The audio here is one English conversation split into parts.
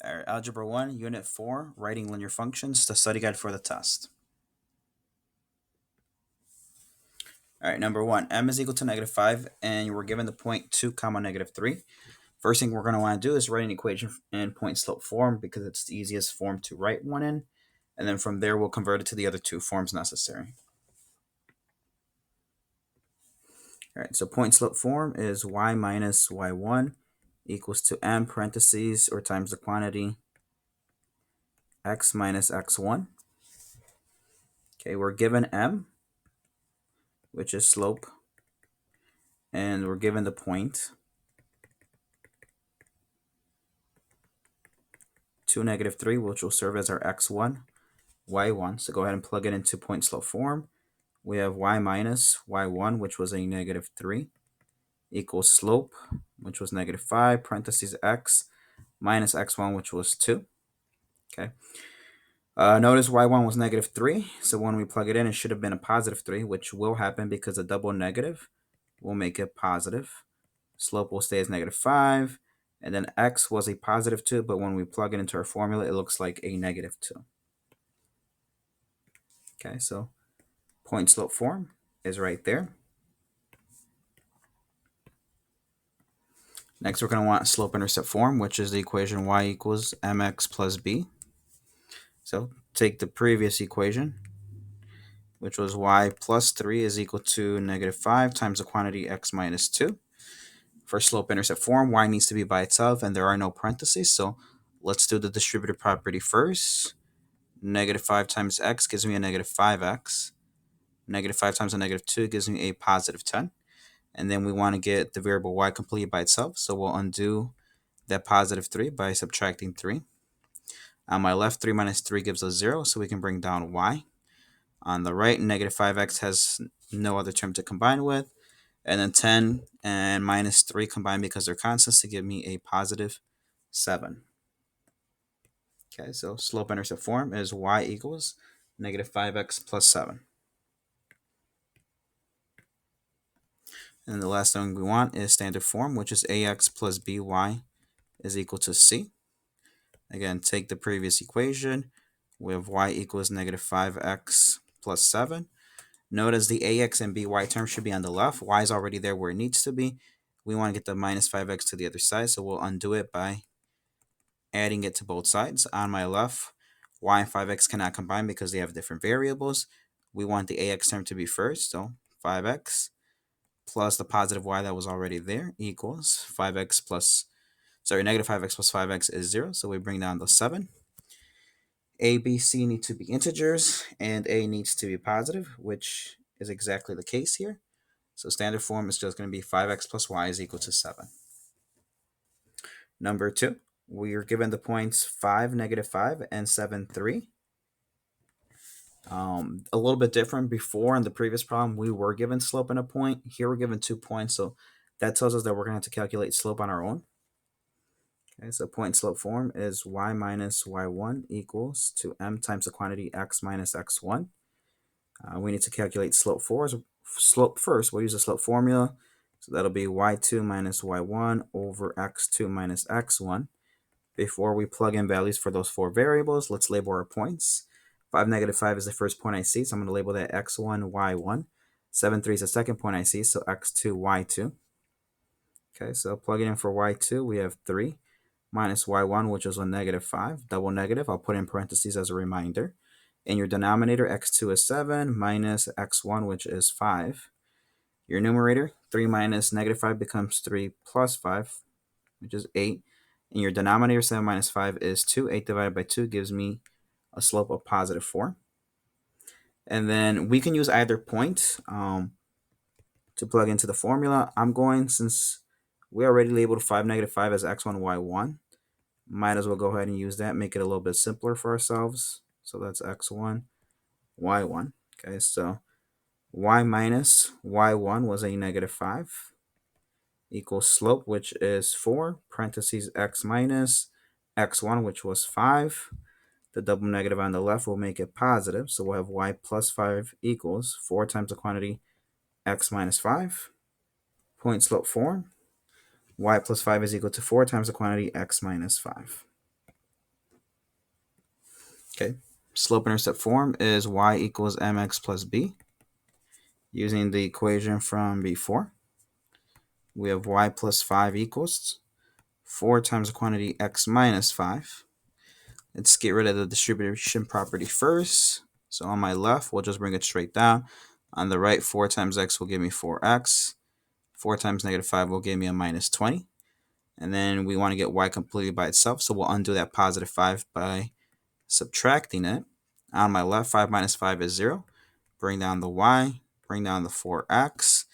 Algebra 1, Unit 4, Writing Linear Functions, the study guide for the test. All right, number 1, m is equal to -5, and we're given the point 2 comma -3. First thing we're going to want to do is write an equation in point slope form because it's the easiest form to write one in. And then from there, we'll convert it to the other two forms necessary. All right, so point slope form is y minus y1 equals to m parentheses or times the quantity x minus x1. Okay, we're given m, which is slope, and we're given the point 2, -3, which will serve as our x1, y1. So go ahead and plug it into point slope form. We have y minus y1, which was a -3, equals slope, which was -5, parentheses x, minus x1, which was 2. Okay. Notice y1 was -3, so when we plug it in, it should have been a +3, which will happen because a double negative will make it positive. Slope will stay as -5, and then x was a +2, but when we plug it into our formula, it looks like a -2. Okay, so point slope form is right there. Next, we're going to want slope-intercept form, which is the equation y equals mx plus b. So take the previous equation, which was y plus 3 is equal to -5 times the quantity x minus 2. For slope-intercept form, y needs to be by itself, and there are no parentheses. So let's do the distributive property first. -5 times x gives me a -5x. -5 times a -2 gives me a +10. And then we want to get the variable y completely by itself. So we'll undo that +3 by subtracting 3. On my left, 3 minus 3 gives us 0, so we can bring down y. On the right, -5x has no other term to combine with. And then 10 and minus 3 combined because they're constants to give me a +7. Okay, so slope-intercept form is y equals -5x plus 7. And the last thing we want is standard form, which is ax plus by is equal to c. Again, take the previous equation. We have y equals -5x plus 7. Notice the ax and by term should be on the left. Y is already there where it needs to be. We want to get the -5x to the other side, so we'll undo it by adding it to both sides. On my left, y and 5x cannot combine because they have different variables. We want the ax term to be first, so 5x plus the positive y that was already there equals -5x plus 5x is 0, so we bring down the 7. A, B, C need to be integers, and A needs to be positive, which is exactly the case here. So standard form is just going to be 5x plus y is equal to 7. Number 2, we are given the points 5, -5, and 7, 3. A little bit different. Before in the previous problem, we were given slope and a point. Here we're given 2 points, so that tells us that we're going to have to calculate slope on our own. Okay, so point slope form is y minus y1 equals to m times the quantity x minus x1. We need to calculate slope first. We'll use the slope formula. So that'll be y2 minus y1 over x2 minus x1. Before we plug in values for those 4 variables, let's label our points. 5, -5 is the first point I see, so I'm going to label that x1, y1. 7, 3 is the second point I see, so x2, y2. Okay, so plugging in for y2, we have 3 minus y1, which is a -5, double negative. I'll put in parentheses as a reminder. In your denominator, x2 is 7 minus x1, which is 5. Your numerator, 3 minus -5 becomes 3 plus 5, which is 8. In your denominator, 7 minus 5 is 2. 8 divided by 2 gives me a slope of +4. And then we can use either point to plug into the formula. I'm going, since we already labeled 5, -5 as x1, y1, might as well go ahead and use that, make it a little bit simpler for ourselves. So that's x1, y1. Okay, so y minus y1 was a -5 equals slope, which is 4, parentheses x minus x1, which was 5. The double negative on the left will make it positive, so we'll have y plus 5 equals 4 times the quantity x minus 5. Point slope form, y plus 5 is equal to 4 times the quantity x minus 5. Okay, slope-intercept form is y equals mx plus b. Using the equation from before, we have y plus 5 equals 4 times the quantity x minus 5. Let's get rid of the distribution property first. So on my left, we'll just bring it straight down. On the right, 4 times x will give me 4x. 4 times negative 5 will give me a minus 20. And then we want to get y completely by itself, so we'll undo that positive 5 by subtracting it. On my left, 5 minus 5 is 0. Bring down the y, bring down the 4x.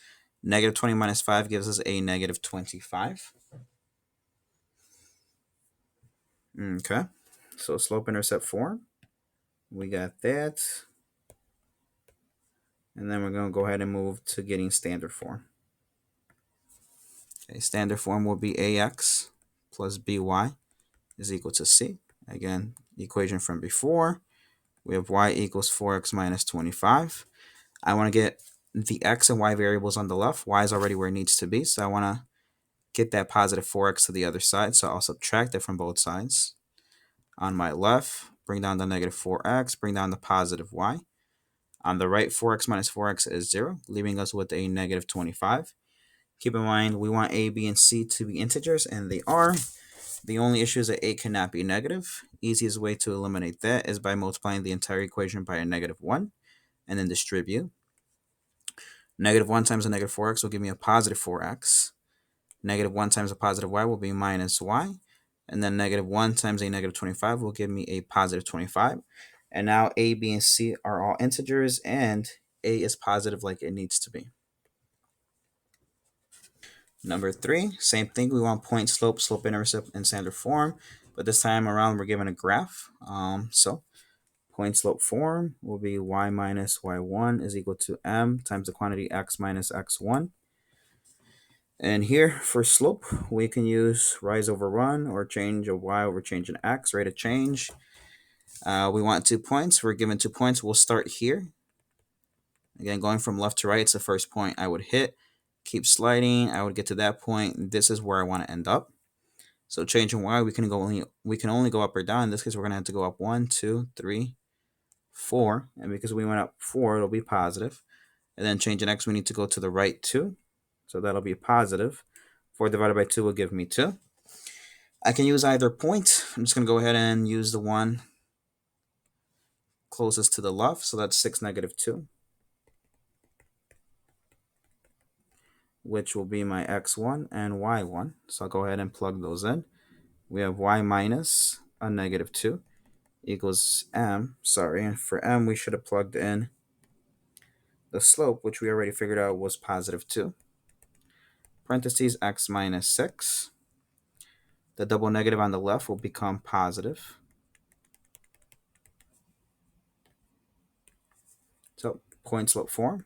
Negative 20 minus 5 gives us a negative 25. Okay, so slope-intercept form, we got that. And then we're going to go ahead and move to getting standard form. Okay, standard form will be ax plus by is equal to c. Again, equation from before. We have y equals 4x minus 25. I want to get the x and y variables on the left. Y is already where it needs to be, so I want to get that positive 4x to the other side, so I'll subtract it from both sides. On my left, bring down the negative 4x, bring down the positive y. On the right, 4x minus 4x is 0, leaving us with a negative 25. Keep in mind, we want a, b, and c to be integers, and they are. The only issue is that a cannot be negative. Easiest way to eliminate that is by multiplying the entire equation by a negative 1, and then distribute. Negative 1 times a negative 4x will give me a positive 4x. Negative 1 times a positive y will be minus y. And then negative 1 times a negative 25 will give me a positive 25. And now a, b, and c are all integers, and a is positive like it needs to be. Number 3, same thing. We want point, slope, slope-intercept, and standard form. But this time around, we're given a graph. So point slope form will be y minus y1 is equal to m times the quantity x minus x1. And here for slope, we can use rise over run or change of y over change in x, rate of change. We want 2 points. We're given 2 points. We'll start here. Again, going from left to right, it's the first point I would hit. Keep sliding. I would get to that point. This is where I want to end up. So changing y, we can only go up or down. In this case, we're going to have to go up 1, 2, 3, 4. And because we went up 4, it'll be positive. And then changing x, we need to go to the right 2. So that'll be positive. 4 divided by 2 will give me 2. I can use either point. I'm just going to go ahead and use the one closest to the left. So that's 6, negative 2, which will be my x1 and y1. So I'll go ahead and plug those in. We have y minus a negative 2 equals m. Sorry, and for m, we should have plugged in the slope, which we already figured out was positive 2. Parentheses x minus 6. The double negative on the left will become positive. So point slope form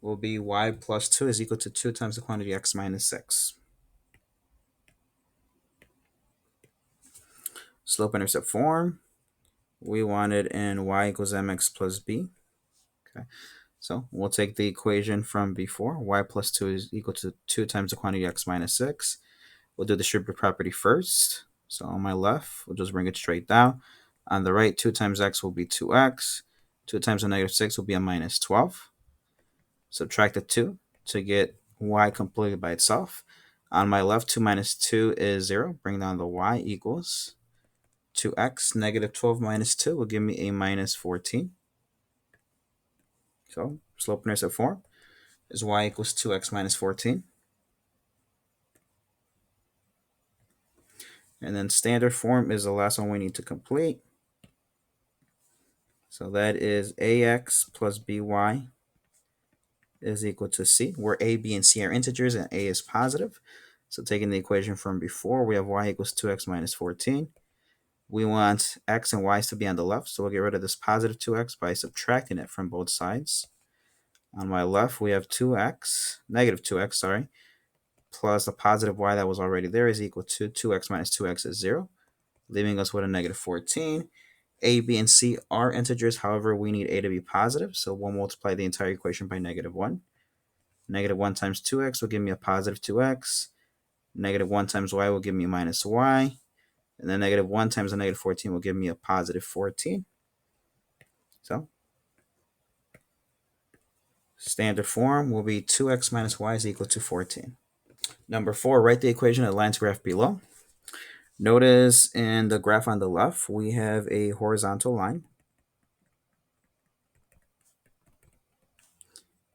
will be y plus 2 is equal to 2 times the quantity x minus 6. Slope-intercept form, we wanted in y equals mx plus b. Okay, so we'll take the equation from before. Y plus 2 is equal to 2 times the quantity x minus 6. We'll do the distributive property first. So on my left, we'll just bring it straight down. On the right, 2 times x will be 2x. 2 times a negative 6 will be a minus 12. Subtract the 2 to get y completely by itself. On my left, 2 minus 2 is 0. Bring down the y equals 2x. Negative 12 minus 2 will give me a minus 14. So slope-intercept form is y equals 2x minus 14. And then standard form is the last one we need to complete. So that is ax plus by is equal to c, where a, b, and c are integers and a is positive. So taking the equation from before, we have y equals 2x minus 14. We want x and y to be on the left, so we'll get rid of this positive 2x by subtracting it from both sides. On my left, we have 2x, negative 2x, sorry, plus the positive y that was already there is equal to 2x minus 2x is 0, leaving us with a negative 14. A, b, and c are integers. However, we need a to be positive, so we'll multiply the entire equation by negative 1. Negative 1 times 2x will give me a positive 2x. Negative 1 times y will give me minus y. And then negative 1 times a negative 14 will give me a positive 14. So standard form will be 2x minus y is equal to 14. Number 4, write the equation of the lines graph below. Notice in the graph on the left, we have a horizontal line,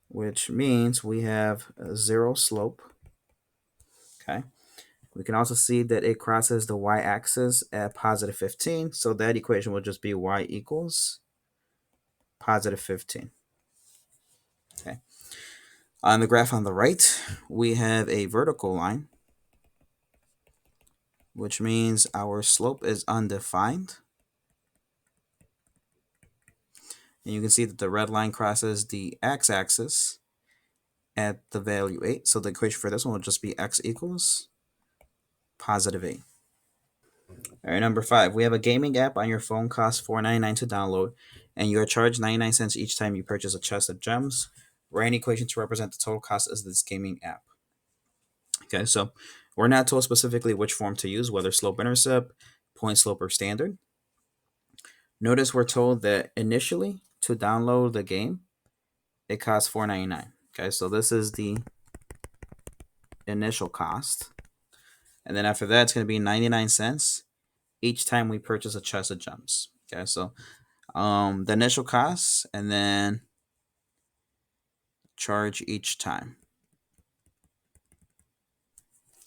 which means we have a 0 slope. Okay. We can also see that it crosses the y-axis at positive 15, so that equation will just be y equals positive 15. Okay. On the graph on the right, we have a vertical line, which means our slope is undefined. And you can see that the red line crosses the x-axis at the value 8. So the equation for this one will just be x equals positive 8. All right, number 5. We have a gaming app on your phone, costs $4.99 to download, and you are charged 99 cents each time you purchase a chest of gems. Write an equation to represent the total cost of this gaming app. Okay, so we're not told specifically which form to use, whether slope-intercept, point slope, or standard. Notice we're told that initially to download the game, it costs $4.99. Okay, so this is the initial cost. And then after that, it's going to be 99 cents each time we purchase a chest of gems. Okay, so the initial cost and then charge each time.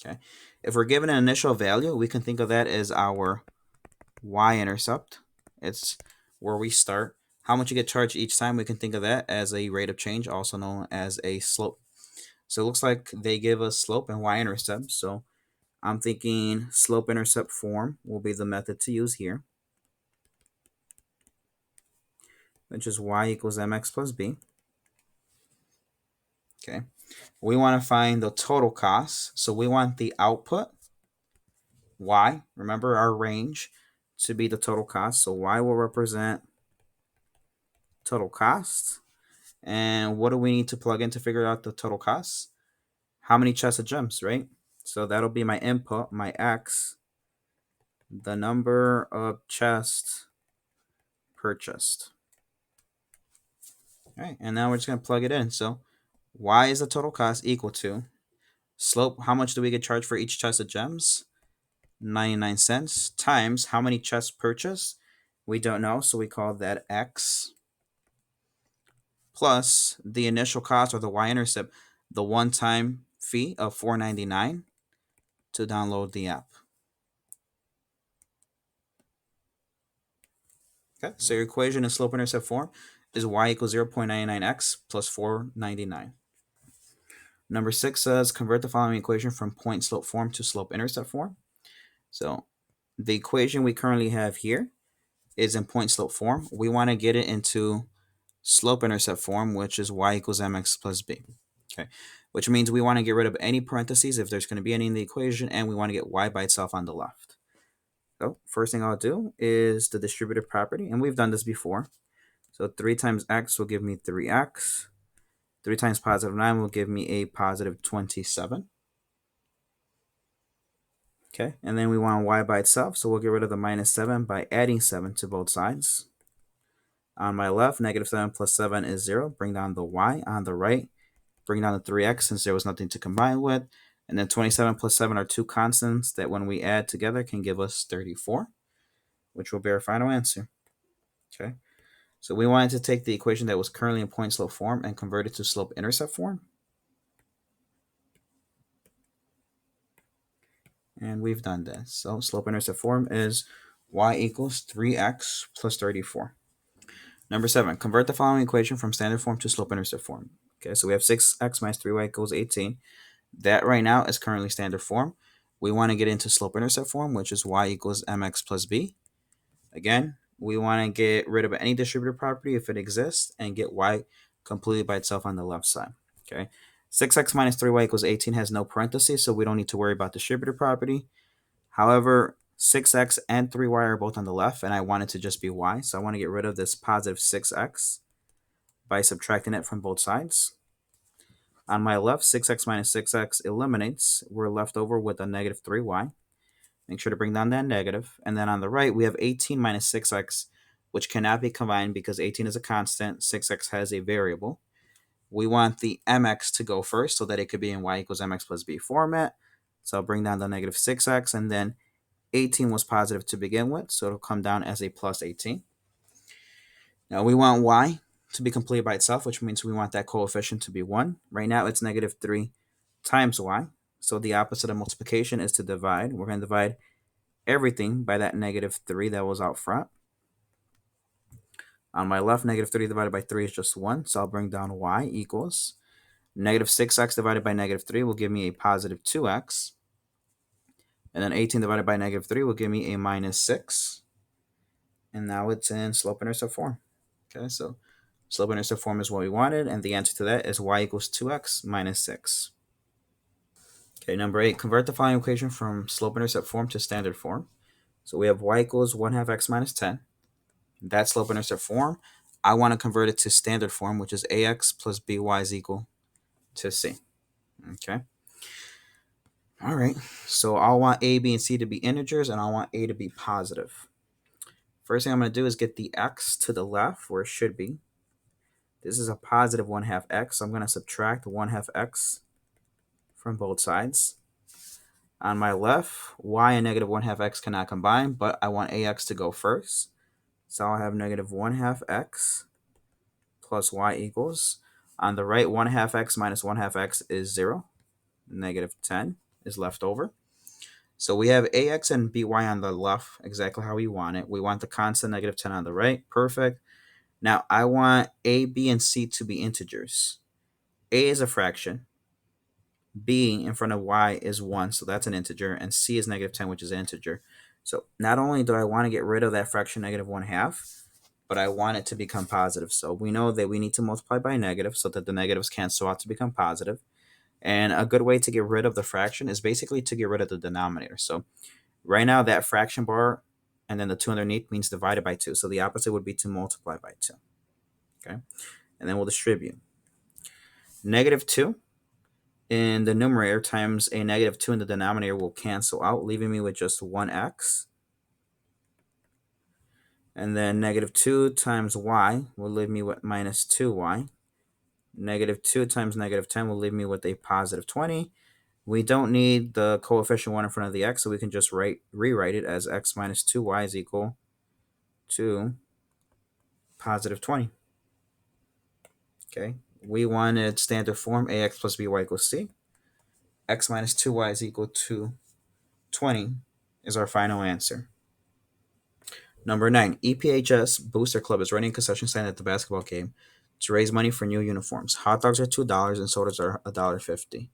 Okay, if we're given an initial value, we can think of that as our y-intercept. It's where we start. How much you get charged each time, we can think of that as a rate of change, also known as a slope. So it looks like they give us slope and y-intercept. So I'm thinking slope-intercept form will be the method to use here, which is y equals mx plus b. Okay. We want to find the total cost. So we want the output, y, remember our range, to be the total cost. So y will represent total cost. And what do we need to plug in to figure out the total cost? How many chests of gems, right? So that'll be my input, my x, the number of chests purchased. All right, and now we're just going to plug it in. So y is the total cost equal to slope. How much do we get charged for each chest of gems? 99 cents times how many chests purchased? We don't know, so we call that x plus the initial cost, or the y-intercept, the one-time fee of $4.99 to download the app. Okay, so your equation in slope-intercept form is y equals 0.99x plus $4.99. Number 6 says convert the following equation from point slope form to slope-intercept form. So the equation we currently have here is in point slope form. We want to get it into slope-intercept form, which is y equals mx plus b. Okay, which means we want to get rid of any parentheses if there's going to be any in the equation, and we want to get y by itself on the left. So first thing I'll do is the distributive property, and we've done this before. So 3 times x will give me 3x. 3 times positive 9 will give me a positive 27. Okay, and then we want y by itself, so we'll get rid of the minus 7 by adding 7 to both sides. On my left, negative 7 plus 7 is 0. Bring down the y. On the right, bring down the 3x since there was nothing to combine with. And then 27 plus 7 are two constants that when we add together can give us 34, which will be our final answer. Okay, so we wanted to take the equation that was currently in point slope form and convert it to slope intercept form. And we've done this. So slope intercept form is y equals 3x plus 34. Number 7, convert the following equation from standard form to slope intercept form. Okay, so we have 6x minus 3y equals 18. That right now is currently standard form. We want to get into slope-intercept form, which is y equals mx plus b. Again, we want to get rid of any distributive property if it exists and get y completely by itself on the left side. Okay, 6x minus 3y equals 18 has no parentheses, so we don't need to worry about distributive property. However, 6x and 3y are both on the left, and I want it to just be y, so I want to get rid of this positive 6x by subtracting it from both sides. On my left, 6x minus 6x eliminates. We're left over with a negative 3y. Make sure to bring down that negative. And then on the right, we have 18 minus 6x, which cannot be combined because 18 is a constant, 6x has a variable. We want the mx to go first so that it could be in y equals mx plus b format. So I'll bring down the negative 6x, and then 18 was positive to begin with, so it'll come down as a plus 18. Now we want y to be completed by itself, which means we want that coefficient to be 1. Right now it's negative 3 times y. So the opposite of multiplication is to divide. We're going to divide everything by that negative 3 that was out front. On my left, negative 3 divided by 3 is just 1, so I'll bring down y equals negative 6x divided by negative 3 will give me a positive 2x. And then 18 divided by negative 3 will give me a minus 6. And now it's in slope-intercept form. Okay, so slope-intercept form is what we wanted, and the answer to that is y equals 2x minus 6. Okay, number 8, convert the following equation from slope-intercept form to standard form. So we have y equals 1 half x minus 10. That's slope-intercept form. I want to convert it to standard form, which is ax plus by is equal to c. Okay. All right, so I want a, b, and c to be integers, and I want a to be positive. First thing I'm going to do is get the x to the left where it should be. This is a positive 1 half x, so I'm going to subtract 1 half x from both sides. On my left, y and negative 1 half x cannot combine, but I want ax to go first. So I'll have negative 1 half x plus y equals. On the right, 1 half x minus 1 half x is 0. Negative 10 is left over. So we have ax and by on the left, exactly how we want it. We want the constant negative 10 on the right. Perfect. Now I want a, b, and c to be integers. A is a fraction. B in front of y is 1, so that's an integer. And c is negative 10, which is an integer. So not only do I want to get rid of that fraction negative 1 half, but I want it to become positive. So we know that we need to multiply by negative so that the negatives cancel out to become positive. And a good way to get rid of the fraction is basically to get rid of the denominator. So right now that fraction bar and then the 2 underneath means divided by 2. So the opposite would be to multiply by 2. Okay, and then we'll distribute. Negative 2 in the numerator times a negative 2 in the denominator will cancel out, leaving me with just 1x. And then negative 2 times y will leave me with minus 2y. Negative 2 times negative 10 will leave me with a positive 20. We don't need the coefficient 1 in front of the x, so we can just rewrite it as x minus 2y is equal to positive 20. Okay, we wanted standard form ax plus by equals c. X minus 2y is equal to 20 is our final answer. Number 9, EPHS Booster Club is running a concession stand at the basketball game to raise money for new uniforms. Hot dogs are $2 and sodas are $1.50.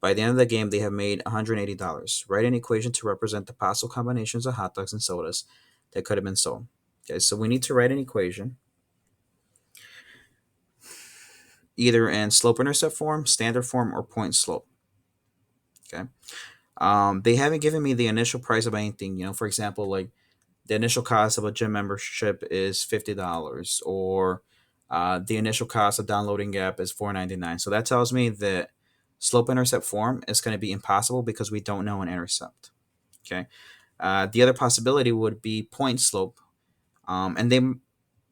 By the end of the game, they have made $180. Write an equation to represent the possible combinations of hot dogs and sodas that could have been sold. Okay, so we need to write an equation either in slope-intercept form, standard form, or point slope. Okay. They haven't given me the initial price of anything. For example, like the initial cost of a gym membership is $50, or the initial cost of downloading app is $4.99. So that tells me that slope-intercept form is going to be impossible because we don't know an intercept. Okay. The other possibility would be point slope, and they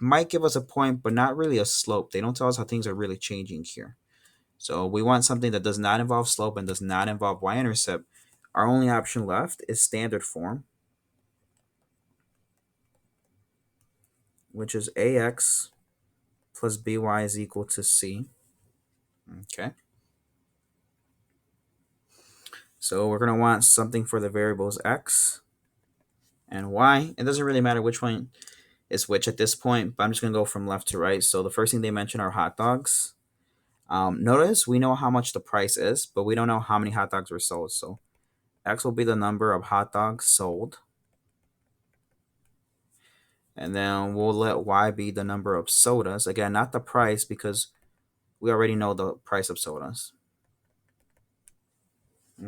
might give us a point, but not really a slope. They don't tell us how things are really changing here. So we want something that does not involve slope and does not involve y-intercept. Our only option left is standard form, which is ax plus by is equal to c. Okay. So we're going to want something for the variables x and y. It doesn't really matter which one is which at this point, but I'm just going to go from left to right. So the first thing they mention are hot dogs. Notice we know how much the price is, but we don't know how many hot dogs were sold. So x will be the number of hot dogs sold. And then we'll let y be the number of sodas. Again, not the price because we already know the price of sodas.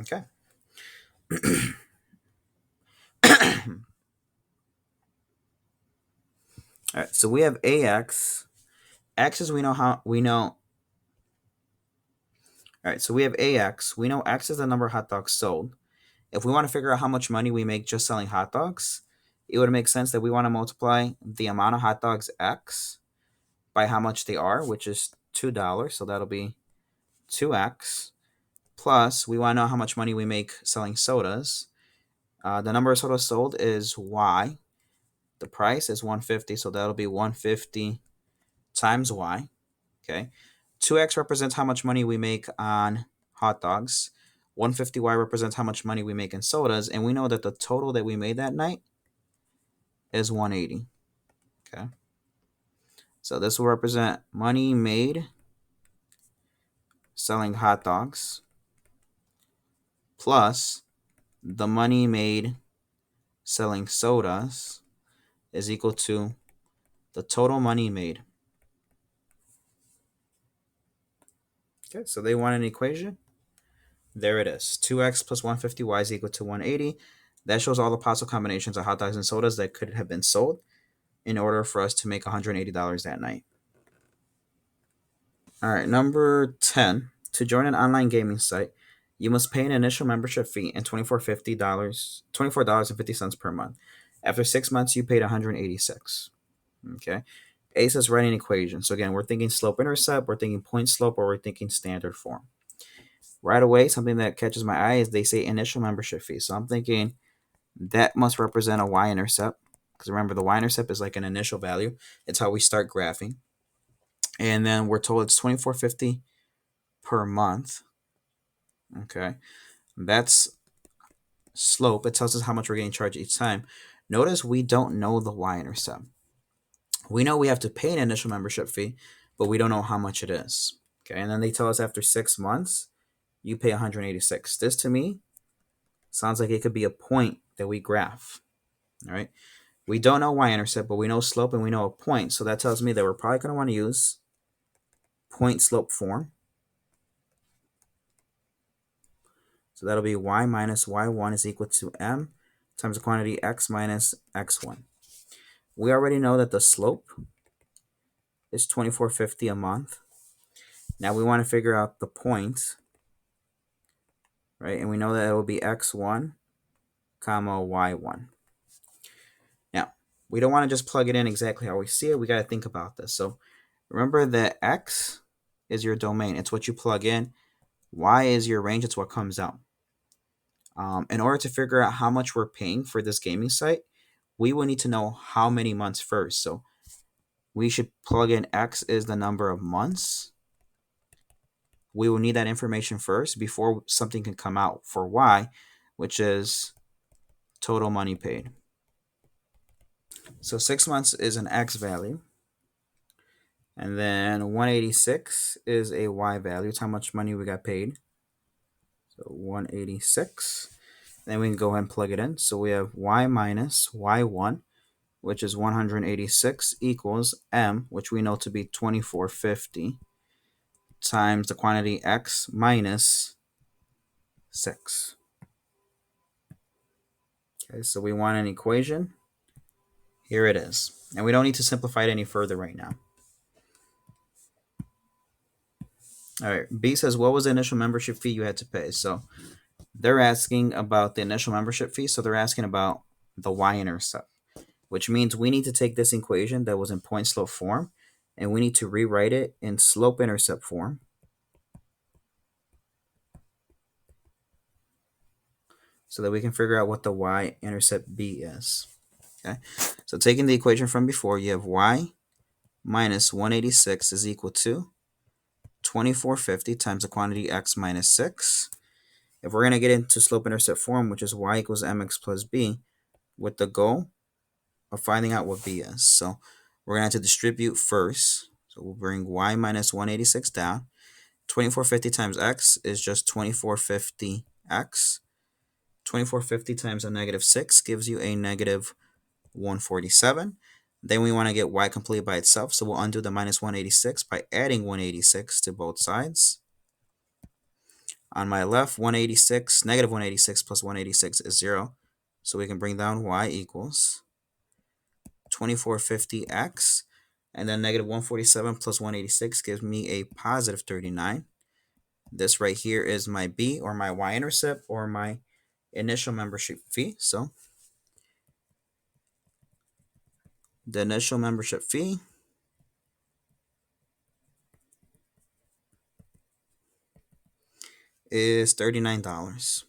Okay. All right, so we have ax. X is we know. All right, so we have ax. We know x is the number of hot dogs sold. If we want to figure out how much money we make just selling hot dogs, it would make sense that we want to multiply the amount of hot dogs X by how much they are, which is $2. So that'll be 2X. Plus, we want to know how much money we make selling sodas. The number of sodas sold is Y. The price is 150, so that'll be 150 times Y. Okay. 2X represents how much money we make on hot dogs. 150Y represents how much money we make in sodas. And we know that the total that we made that night is 180. Okay. So this will represent money made selling hot dogs plus the money made selling sodas is equal to the total money made. Okay, so they want an equation. There it is. 2X plus 150Y is equal to 180. That shows all the possible combinations of hot dogs and sodas that could have been sold in order for us to make $180 that night. All right, number 10. To join an online gaming site, you must pay an initial membership fee and $24.50 per month. After 6 months, you paid $186. Okay. A says write an equation. So again, we're thinking slope-intercept, we're thinking point slope, or we're thinking standard form. Right away, something that catches my eye is they say initial membership fee. So I'm thinking that must represent a y-intercept. Because remember, the y-intercept is like an initial value. It's how we start graphing. And then we're told it's $24.50 per month. Okay. That's slope. It tells us how much we're getting charged each time. Notice we don't know the y-intercept. We know we have to pay an initial membership fee, but we don't know how much it is. Okay. And then they tell us after 6 months, you pay 186. This to me sounds like it could be a point that we graph. All right. We don't know y-intercept, but we know slope and we know a point. So that tells me that we're probably going to want to use point slope form. So that'll be y minus y1 is equal to m times the quantity x minus x1. We already know that the slope is $24.50 a month. Now we want to figure out the point, right? And we know that it will be x1 comma y1. Now, we don't want to just plug it in exactly how we see it. We got to think about this. So remember that x is your domain. It's what you plug in. Y is your range. It's what comes out. In order to figure out how much we're paying for this gaming site, we will need to know how many months first. So we should plug in x is the number of months. We will need that information first before something can come out for y, which is total money paid. So 6 months is an x value. And then 186 is a y value. It's how much money we got paid. So 186. Then we can go ahead and plug it in. So we have y minus y1, which is 186, equals m, which we know to be 24.50, times the quantity x minus 6. Okay, so we want an equation. Here it is. And we don't need to simplify it any further right now. All right, B says, what was the initial membership fee you had to pay? So they're asking about the initial membership fee. So they're asking about the y-intercept, which means we need to take this equation that was in point slope form and we need to rewrite it in slope-intercept form. So that we can figure out what the y-intercept B is. Okay, so taking the equation from before, you have y minus 186 is equal to 24.50 times the quantity x minus 6. If we're going to get into slope-intercept form, which is y equals mx plus b, with the goal of finding out what b is. So we're going to have to distribute first. So we'll bring y minus 186 down. 24.50 times x is just 24.50x. 24.50 times a negative 6 gives you a negative 147. Then we want to get y completely by itself, so we'll undo the minus 186 by adding 186 to both sides. On my left, 186, negative 186 plus 186 is 0. So we can bring down y equals 24.50x. And then negative 147 plus 186 gives me a positive 39. This right here is my b, or my y-intercept, or my initial membership fee. So the initial membership fee is $39.